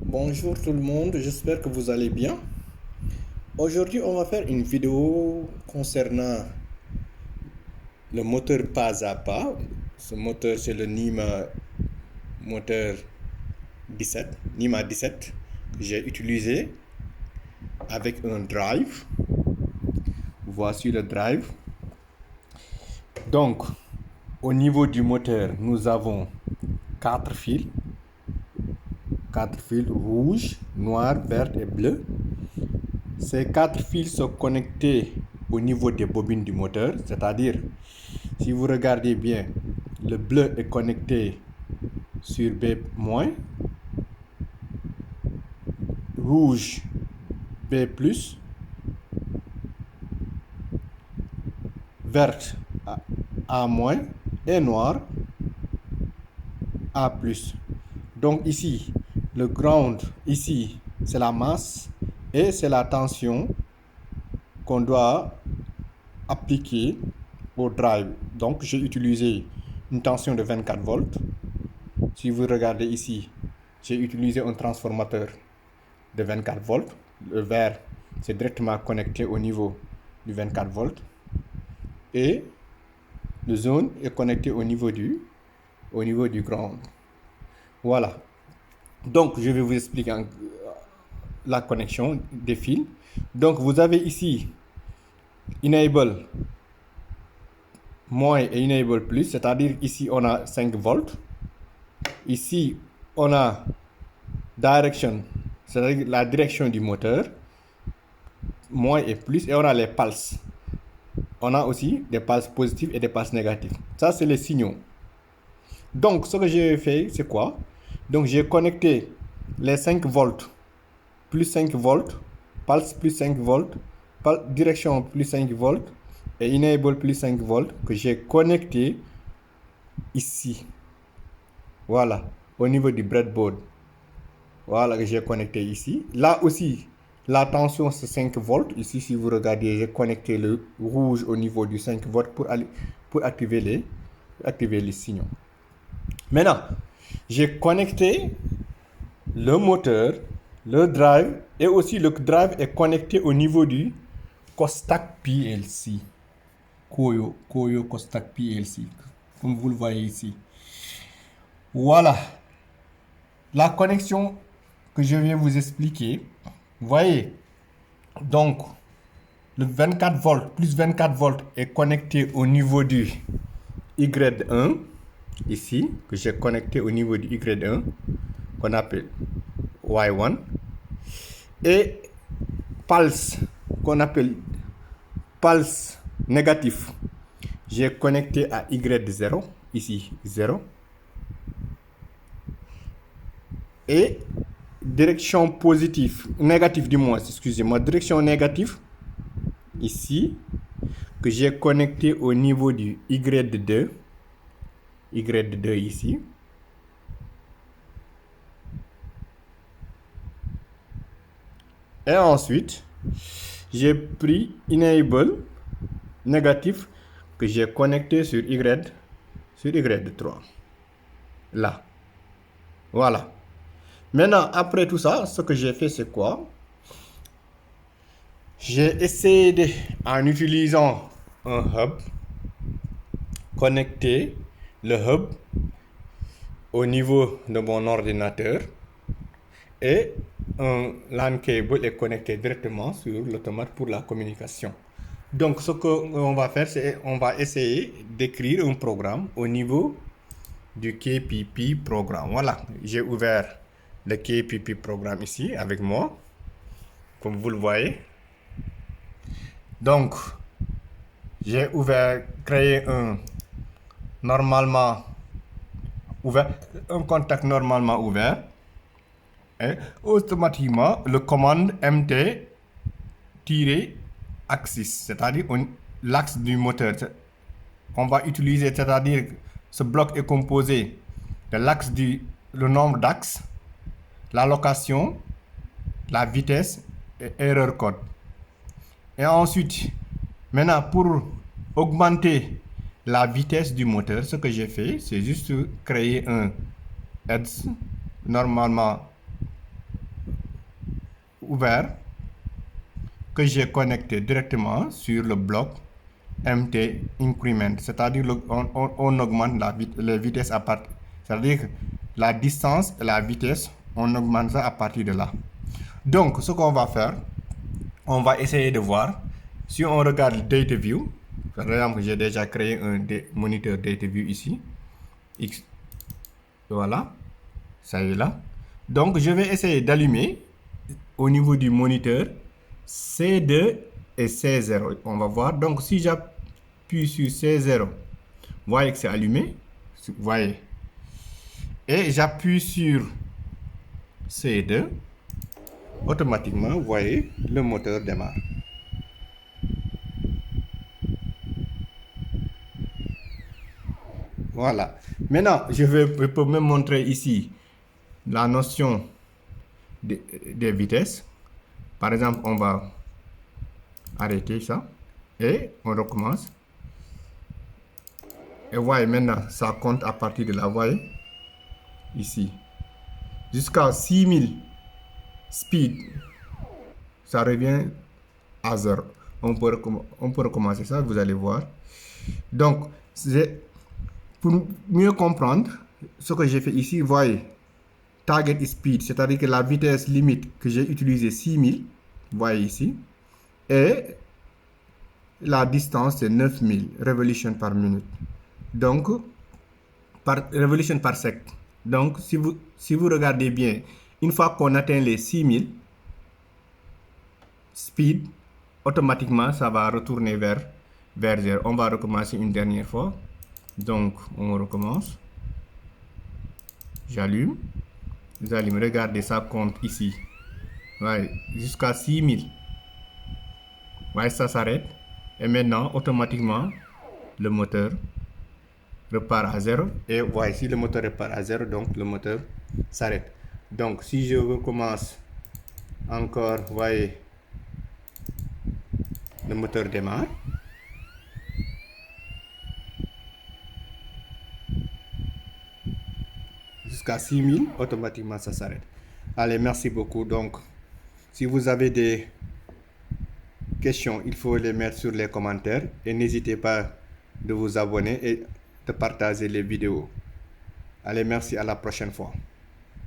Bonjour tout le monde, j'espère que vous allez bien. Aujourd'hui, on va faire une vidéo concernant le moteur pas à pas. Ce moteur, c'est le NIMA moteur 17, NIMA 17, que j'ai utilisé avec un drive. Voici le drive. Donc, au niveau du moteur, nous avons 4 fils. 4 fils rouge, noir, vert et bleu. Ces 4 fils sont connectés au niveau des bobines du moteur, c'est-à-dire, si vous regardez bien, le bleu est connecté sur B-, rouge B+, vert A-, et noir A+. Donc ici, le ground, ici, c'est la masse et c'est la tension qu'on doit appliquer au drive. Donc j'ai utilisé une tension de 24 volts. Si vous regardez ici, j'ai utilisé un transformateur de 24 volts. Le vert, c'est directement connecté au niveau du 24 volts. Et le jaune est connecté au niveau du ground. Voilà. Donc, je vais vous expliquer la connexion des fils. Donc, vous avez ici Enable moins et Enable plus, c'est-à-dire ici on a 5 volts. Ici, on a Direction, c'est-à-dire la direction du moteur, moins et plus, et on a les pulses. On a aussi des pulses positives et des pulses négatives. Ça, c'est les signaux. Donc, ce que j'ai fait, c'est quoi? Donc, j'ai connecté les 5 volts, plus 5 volts, pulse plus 5 volts, direction plus 5 volts, et enable plus 5 volts, que j'ai connecté ici. Voilà, au niveau du breadboard. Voilà, que j'ai connecté ici. Là aussi, la tension, c'est 5 volts. Ici, si vous regardez, j'ai connecté le rouge au niveau du 5 volts pour activer les signaux. Maintenant, j'ai connecté le moteur, le drive, et aussi le drive est connecté au niveau du Kostak PLC. Koyo Kostak PLC, comme vous le voyez ici. Voilà. La connexion que je viens vous expliquer, vous voyez, donc le 24 volts plus 24 volts est connecté au niveau du Y1, ici, que j'ai connecté au niveau du Y1, qu'on appelle Y1, et pulse, qu'on appelle pulse négatif, j'ai connecté à Y0, ici 0, et direction positive, négative du moins, excusez-moi, direction négative, ici, que j'ai connecté au niveau du Y2 ici. Et ensuite, j'ai pris Enable négatif que j'ai connecté sur Y3. Là. Voilà. Maintenant, après tout ça, ce que j'ai fait, c'est quoi? J'ai essayé en utilisant un hub, connecter le hub au niveau de mon ordinateur et un LAN cable est connecté directement sur l'automate pour la communication. Donc, ce qu'on va faire, c'est on va essayer d'écrire un programme au niveau du KPP programme. Voilà, j'ai ouvert le KPP programme ici avec moi, comme vous le voyez. Donc, j'ai créé un contact normalement ouvert. Et automatiquement, le commande mt-axis, c'est-à-dire l'axe du moteur. On va utiliser, c'est-à-dire ce bloc est composé de l'axe le nombre d'axes, la location, la vitesse et erreur code. Et ensuite, maintenant, pour augmenter la vitesse du moteur, ce que j'ai fait, c'est juste créer un heads normalement ouvert que j'ai connecté directement sur le bloc MT increment, c'est-à-dire on augmente la vitesse à partir, c'est-à-dire la distance et la vitesse, on augmente ça à partir de là. Donc, ce qu'on va faire, on va essayer de voir. Si on regarde Data View, par exemple, j'ai déjà créé un moniteur Data View ici. X, voilà, ça y est là. Donc, je vais essayer d'allumer au niveau du moniteur C2 et C0. On va voir. Donc, si j'appuie sur C0, vous voyez que c'est allumé. Vous voyez. Et j'appuie sur C2. Automatiquement, vous voyez, le moteur démarre. Voilà. Maintenant, je peux même montrer ici la notion des vitesses. Par exemple, on va arrêter ça et on recommence. Et vous voyez maintenant, ça compte à partir de là, vous voyez, ici. Jusqu'à 6000 speed, ça revient à 0. On peut recommencer ça, vous allez voir. Donc, pour mieux comprendre ce que j'ai fait ici, vous voyez, target speed, c'est-à-dire que la vitesse limite que j'ai utilisée 6000, vous voyez ici, et la distance c'est 9000 révolutions par minute. Donc, par révolution par sec. Donc, si vous regardez bien, une fois qu'on atteint les 6000 speed, automatiquement, ça va retourner vers 0. On va recommencer une dernière fois. Donc, on recommence. J'allume. Vous allez me regarder, ça compte ici. Ouais, jusqu'à 6000. Ouais, ça s'arrête. Et maintenant, automatiquement, le moteur repart à 0. Et voici, le moteur repart à 0, donc le moteur s'arrête. Donc, si je recommence encore, vous voyez, le moteur démarre. Jusqu'à 6000, automatiquement, ça s'arrête. Allez, merci beaucoup. Donc, si vous avez des questions, il faut les mettre sur les commentaires. Et n'hésitez pas de vous abonner et de partager les vidéos. Allez, merci, à la prochaine fois.